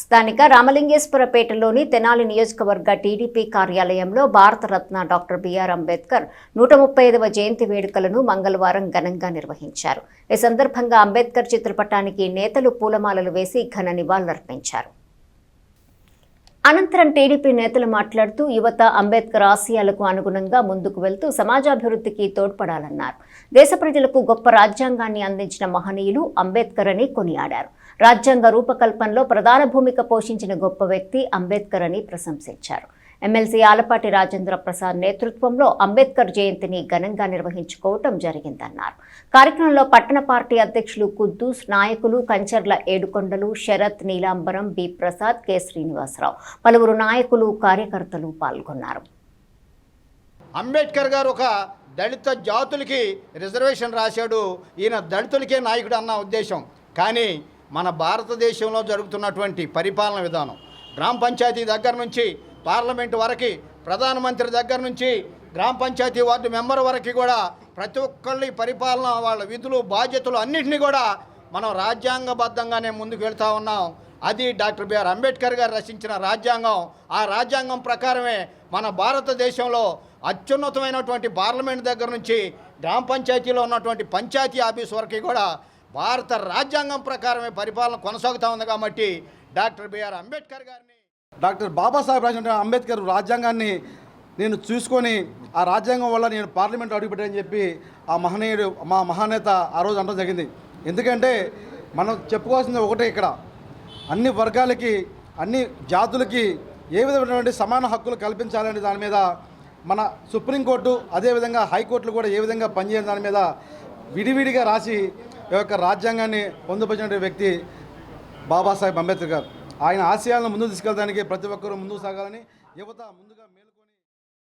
స్థానిక రామలింగేశ్వరపేటలోని తెనాలి నియోజకవర్గ టీడీపీ కార్యాలయంలో భారతరత్న డాక్టర్ బిఆర్ అంబేద్కర్ 135వ జయంతి వేడుకలను మంగళవారం ఘనంగా నిర్వహించారు. ఈ సందర్భంగా అంబేద్కర్ చిత్రపటానికి నేతలు పూలమాలలు వేసి ఘన నివాళులర్పించారు. అనంతరం టీడీపీ నేతలు మాట్లాడుతూ యువత అంబేద్కర్ ఆశయాలకు అనుగుణంగా ముందుకు వెళ్తూ సమాజాభివృద్ధికి తోడ్పడాలన్నారు. దేశ ప్రజలకు గొప్ప రాజ్యాంగాన్ని అందించిన మహనీయులు అంబేద్కర్ అని కొనియాడారు. రాజ్యాంగ రూపకల్పనలో ప్రధాన భూమిక పోషించిన గొప్ప వ్యక్తి అంబేద్కర్ అని ప్రశంసించారు. ఎమ్మెల్సీ ఆలపాటి రాజేంద్ర ప్రసాద్ నేతృత్వంలో అంబేద్కర్ జయంతిని ఘనంగా నిర్వహించుకోవటం జరిగిందన్నారు. కార్యక్రమంలో పట్టణ పార్టీ అధ్యక్షులు కుద్దూస్, నాయకులు కంచర్ల ఏడుకొండలు, శరత్, నీలాంబరం, బి ప్రసాద్, కె శ్రీనివాసరావు, పలువురు నాయకులు, కార్యకర్తలు పాల్గొన్నారు. అంబేద్కర్ గారు ఒక దళిత జాతులకి రిజర్వేషన్ రాశాడు. ఈయన దళితులకే నాయకుడు అన్న ఉద్దేశం. కానీ మన భారతదేశంలో జరుగుతున్నటువంటి పరిపాలన విధానం, గ్రామ పంచాయతీ దగ్గర నుంచి పార్లమెంటు వరకు, ప్రధానమంత్రి దగ్గర నుంచి గ్రామ పంచాయతీ వార్డు మెంబర్ వరకు కూడా ప్రతి ఒక్కళ్ళ పరిపాలన, వాళ్ళ విధులు, బాధ్యతలు అన్నింటినీ కూడా మనం రాజ్యాంగబద్ధంగానే ముందుకు వెళ్తూ ఉన్నాం. అది డాక్టర్ బిఆర్ అంబేద్కర్ గారు రచించిన రాజ్యాంగం. ఆ రాజ్యాంగం ప్రకారమే మన భారతదేశంలో అత్యున్నతమైనటువంటి పార్లమెంట్ దగ్గర నుంచి గ్రామ పంచాయతీలో ఉన్నటువంటి పంచాయతీ ఆఫీస్ వరకు కూడా భారత రాజ్యాంగం ప్రకారమే పరిపాలన కొనసాగుతూ ఉంది. కాబట్టి డాక్టర్ బిఆర్ అంబేద్కర్ గారిని, డాక్టర్ బాబాసాహెబ్ రాసిన అంబేద్కర్ రాజ్యాంగాన్ని నేను చూసుకొని ఆ రాజ్యాంగం వల్ల నేను పార్లమెంట్ అడుగుపెట్టానని చెప్పి ఆ మహనీయుడు, మా మహానేత ఆ రోజు అనడం జరిగింది. ఎందుకంటే మనం చెప్పుకోవాల్సింది ఒకటే, ఇక్కడ అన్ని వర్గాలకి, అన్ని జాతులకి ఏ విధమైనటువంటి సమాన హక్కులు కల్పించాలనే దాని మీద మన సుప్రీంకోర్టు, అదేవిధంగా హైకోర్టులు కూడా ఏ విధంగా పనిచేయని దాని మీద విడివిడిగా రాసి ఈ యొక్క రాజ్యాంగాన్ని పొందుపరిచిన వ్యక్తి బాబాసాహెబ్ అంబేద్కర్ గారు. ఆయన ఆశయాలను ముందుకు తీసుకెళ్ళడానికి ప్రతి ఒక్కరూ ముందుకు సాగాలని యువత ముందుగా మేలుకో